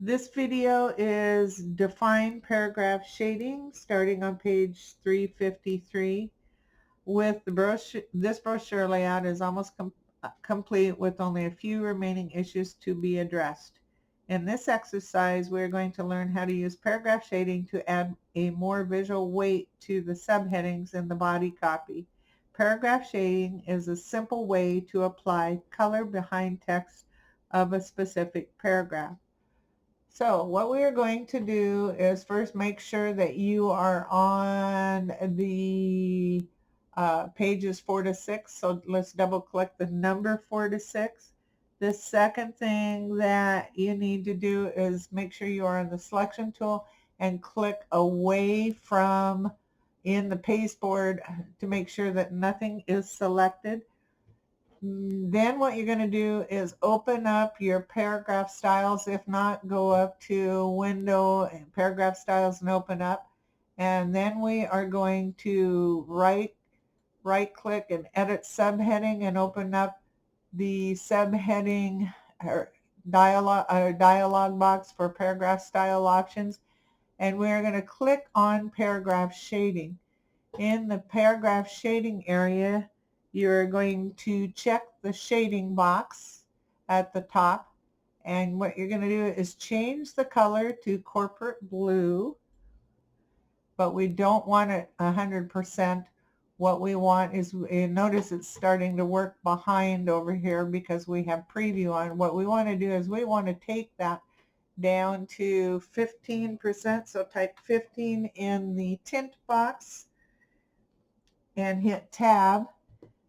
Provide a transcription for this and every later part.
This video is define paragraph shading starting on page 353. With the brochure, this brochure layout is almost complete with only a few remaining issues to be addressed. In this exercise, we're going to learn how to use paragraph shading to add a more visual weight to the subheadings in the body copy. Paragraph shading is a simple way to apply color behind text of a specific paragraph. So what we are going to do is first make sure that you are on the pages 4 to 6. So let's double click the number 4 to 6. The second thing that you need to do is make sure you are on the selection tool and click away from in the pasteboard to make sure that nothing is selected. Then what you're going to do is open up your paragraph styles. If not, go up to Window and Paragraph Styles and open up. And then we are going to right click and edit subheading and open up the subheading or dialog box for paragraph style options. And we're going to click on paragraph shading. In the paragraph shading area, you're going to check the shading box at the top, and what you're going to do is change the color to corporate blue, but we don't want it 100%. What we want is, notice it's starting to work behind over here because we have preview on. What we want to do is we want to take that down to 15%, so type 15 in the tint box and hit tab,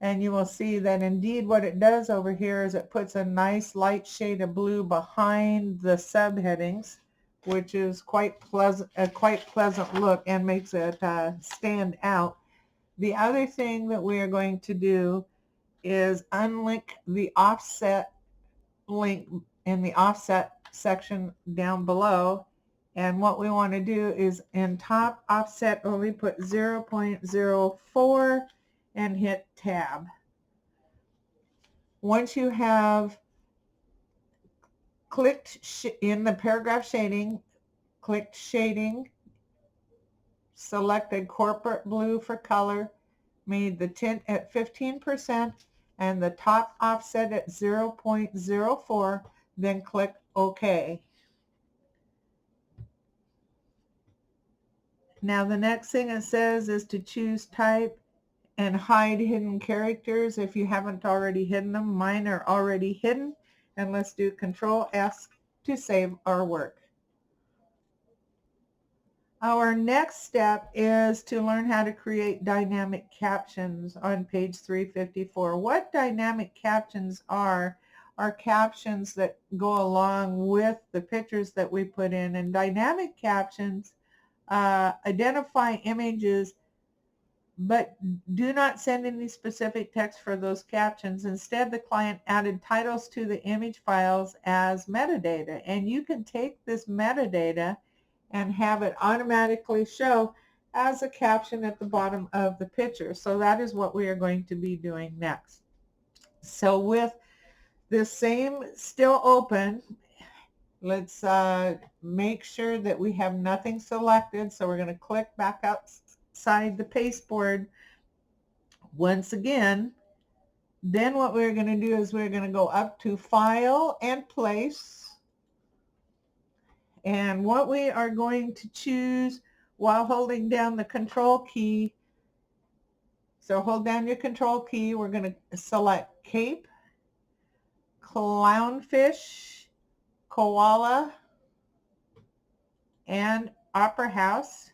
and you will see that indeed what it does over here is it puts a nice light shade of blue behind the subheadings, which is quite pleasant, a quite pleasant look and makes it stand out. The other thing that we are going to do is unlink the offset link in the offset section down below. And what we want to do is in top offset only put 0.04 and hit tab. Once you have clicked in the paragraph shading, clicked shading, selected corporate blue for color, made the tint at 15% and the top offset at 0.04, then click OK. Now the next thing it says is to choose type and hide hidden characters if you haven't already hidden them. Mine are already hidden, and let's do Control S to save our work. Our next step is to learn how to create dynamic captions on page 354. What dynamic captions are captions that go along with the pictures that we put in, and dynamic captions identify images but do not send any specific text for those captions. Instead, the client added titles to the image files as metadata, and you can take this metadata and have it automatically show as a caption at the bottom of the picture. So that is what we are going to be doing next. So with this same still open, let's make sure that we have nothing selected. So we're going to click back outside the pasteboard once again. Then what we're going to do is we're going to go up to File and Place. And what we are going to choose while holding down the Control key, so hold down your Control key, we're going to select Cape, Clownfish, Koala, and Opera House.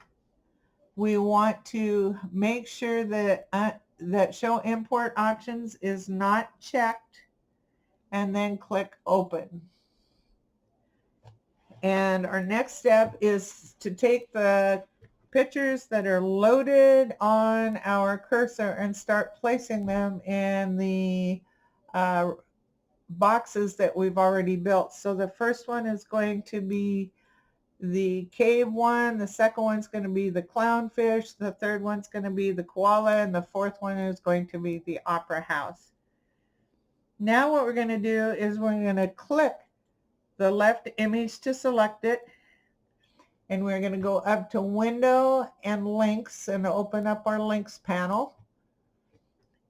We want to make sure that that Show Import Options is not checked, and then click Open. And our next step is to take the pictures that are loaded on our cursor and start placing them in the boxes that we've already built. So the first one is going to be the cave one, the second one's going to be the clownfish, the third one's going to be the koala, and the fourth one is going to be the opera house. Now what we're going to do is we're going to click the left image to select it. And we're going to go up to Window and Links and open up our Links panel.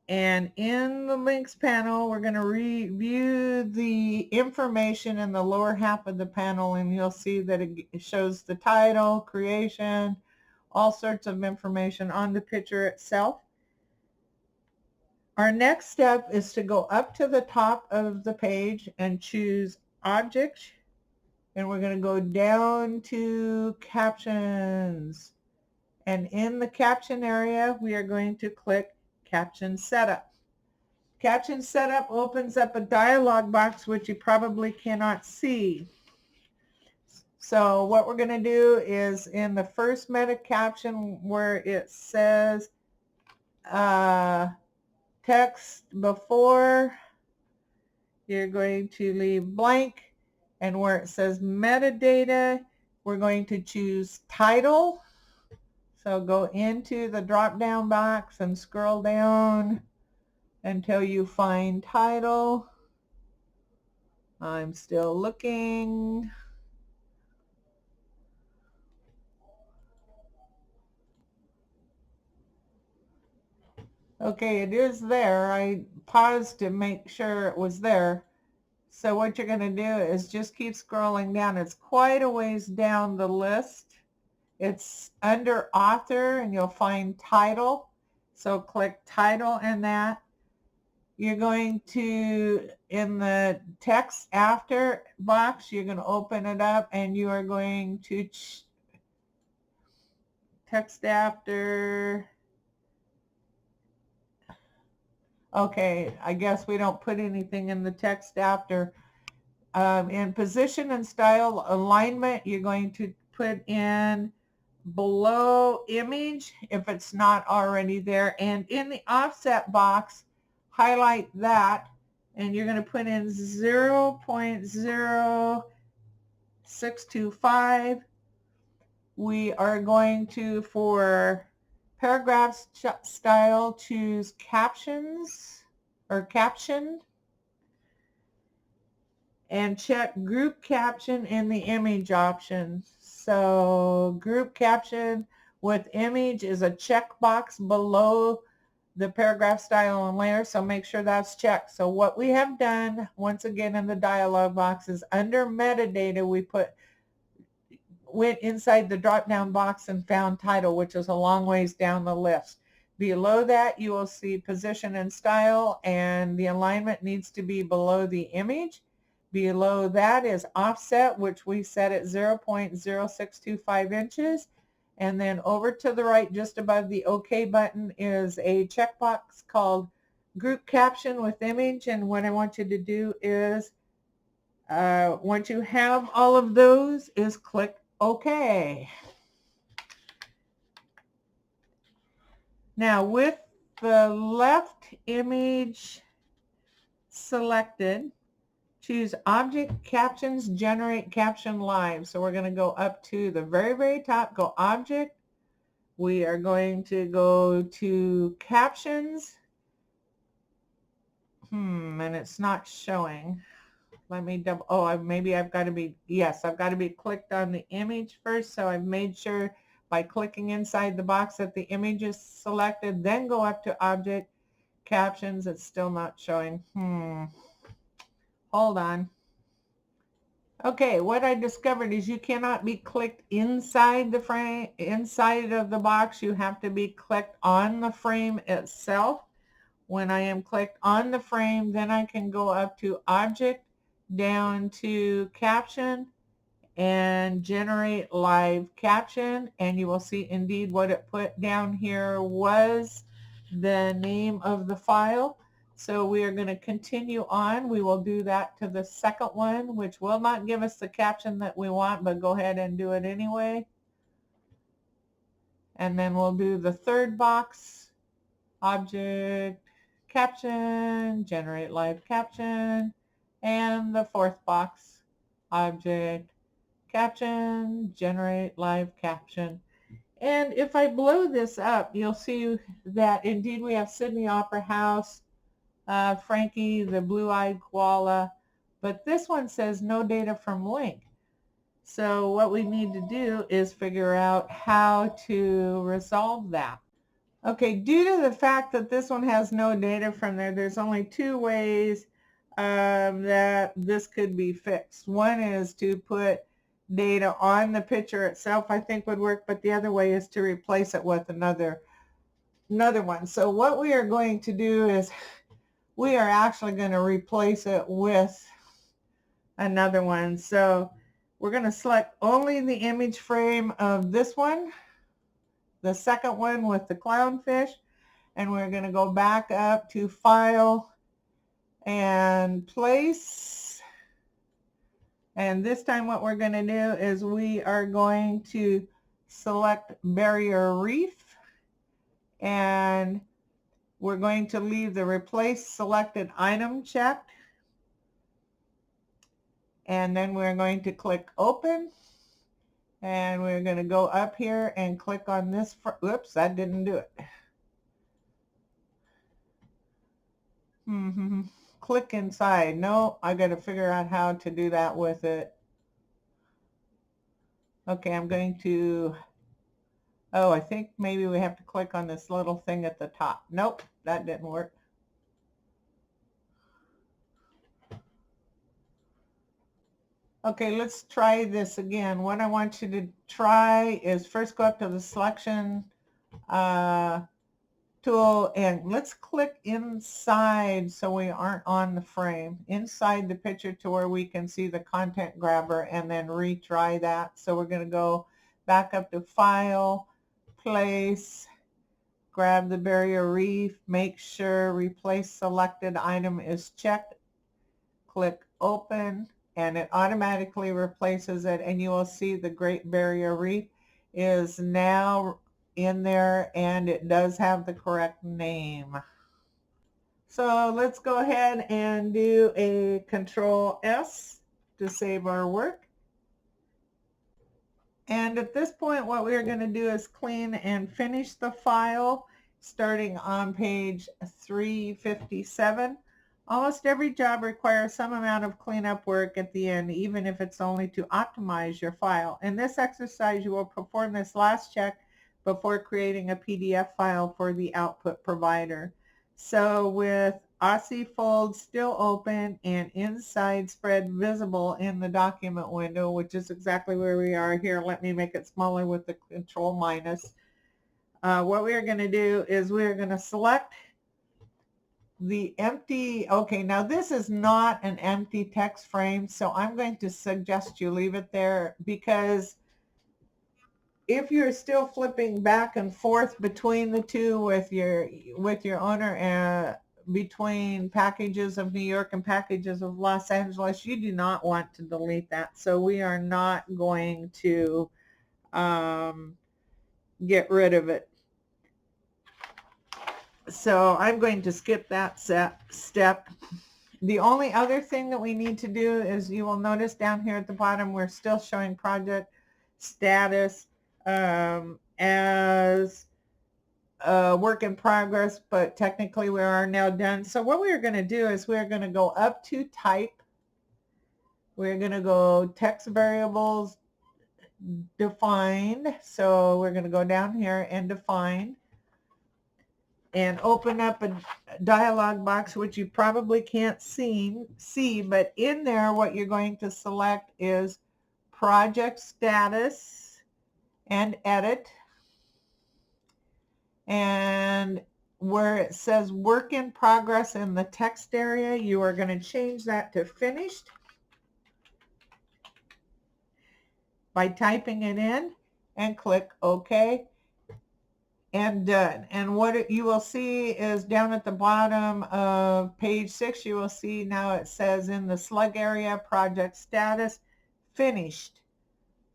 And in the Links panel, we're going to review the information in the lower half of the panel, and you'll see that it shows the title, creation, all sorts of information on the picture itself. Our next step is to go up to the top of the page and choose Object, and we're going to go down to Captions. And in the caption area, we are going to click Caption Setup. Caption Setup opens up a dialog box which you probably cannot see. So what we're going to do is in the first meta caption where it says text before, you're going to leave blank, and where it says metadata, we're going to choose title. So go into the drop down box and scroll down until you find title. I'm still looking. Okay, it is there. I paused to make sure it was there. So what you're going to do is just keep scrolling down. It's quite a ways down the list. It's under author and you'll find title. So click title in that. You're going to, in the text after box, you're going to open it up and you are going to text after. Okay, I guess we don't put anything in the text after. In position and style alignment, you're going to put in below image if it's not already there. And in the offset box, highlight that, and you're going to put in 0.0625. We are going to, for paragraph style, choose captions or caption, and check group caption in the image option. So group caption with image is a checkbox below the paragraph style and layer, so make sure that's checked. So what we have done, once again in the dialog box, is under metadata we went inside the drop down box and found title, which is a long ways down the list. Below that you will see position and style, and the alignment needs to be below the image. Below that is offset, which we set at 0.0625 inches. And then over to the right, just above the OK button, is a checkbox called Group Caption with Image. And what I want you to do is, once you have all of those, is click OK. Now with the left image selected, choose Object, Captions, Generate Caption Live. So we're going to go up to the very top, go Object. We are going to go to Captions. And it's not showing. Let me double, maybe I've got to be, yes, I've got to be clicked on the image first. So I've made sure by clicking inside the box that the image is selected, then go up to Object, Captions. It's still not showing. Hold on. Okay, what I discovered is you cannot be clicked inside the frame, inside of the box. You have to be clicked on the frame itself. When I am clicked on the frame, then I can go up to Object, down to Caption, and Generate Live Caption. And you will see indeed what it put down here was the name of the file. So we are going to continue on. We will do that to the second one, which will not give us the caption that we want, but go ahead and do it anyway. And then we'll do the third box, Object, Caption, Generate Live Caption, and the fourth box, Object, Caption, Generate Live Caption. And if I blow this up, you'll see that indeed we have Sydney Opera House, Frankie the Blue-Eyed Koala, but this one says no data from link. So what we need to do is figure out how to resolve that. Okay, due to the fact that this one has no data from there, there's only two ways that this could be fixed. One is to put data on the picture itself, I think would work, but the other way is to replace it with another one. So what we are going to do is we are actually going to replace it with another one. So we're going to select only the image frame of this one, the second one with the clownfish, and we're going to go back up to File and Place. And this time what we're going to do is we are going to select Barrier Reef, and we're going to leave the Replace Selected Item checked. And then we're going to click Open. And we're going to go up here and click on this. Oops, that didn't do it. Click inside. No, I got to figure out how to do that with it. Okay, I'm going to, oh, I think maybe we have to click on this little thing at the top. Nope, that didn't work. Okay, let's try this again. What I want you to try is first go up to the selection tool and let's click inside so we aren't on the frame, inside the picture to where we can see the content grabber, and then retry that. So we're going to go back up to File, Place, grab the Barrier Reef, make sure Replace Selected Item is checked, click Open, and it automatically replaces it, and you will see the Great Barrier Reef is now in there, and it does have the correct name. So let's go ahead and do a Control S to save our work. And at this point what we are going to do is clean and finish the file starting on page 357. Almost every job requires some amount of cleanup work at the end, even if it's only to optimize your file. In this exercise, you will perform this last check before creating a PDF file for the output provider. So with Aussie Fold still open and inside spread visible in the document window, which is exactly where we are here. Let me make it smaller with the Control minus. What we are going to do is we are going to select the empty, okay, now this is not an empty text frame, so I'm going to suggest you leave it there, because if you're still flipping back and forth between the two with your owner between packages of New York and packages of Los Angeles, you do not want to delete that. So we are not going to get rid of it. So I'm going to skip that step. The only other thing that we need to do is, you will notice down here at the bottom, we're still showing project status as work in progress, but technically we are now done. So what we're going to do is we're going to go up to Type. We're going to go Text Variables Defined. So we're going to go down here and Define, and open up a dialog box, which you probably can't see, but in there what you're going to select is project status and edit, and where it says work in progress in the text area, you are going to change that to finished by typing it in and click OK. And done. And what you will see is down at the bottom of page 6, you will see now it says in the slug area, project status, finished.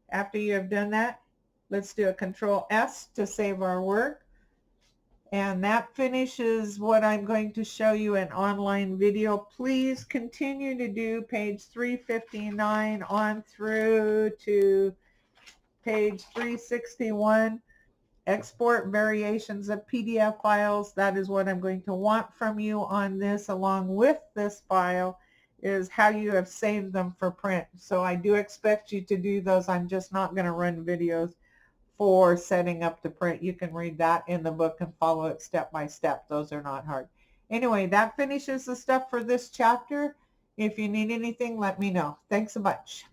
After you have done that, let's do a Control S to save our work. And that finishes what I'm going to show you in online video. Please continue to do page 359 on through to page 361. Export variations of PDF files. That is what I'm going to want from you on this, along with this file. is how you have saved them for print. So I do expect you to do those. I'm just not going to run videos for setting up the print. You can read that in the book and follow it step by step. Those are not hard. Anyway, that finishes the stuff for this chapter. If you need anything, let me know. Thanks a bunch.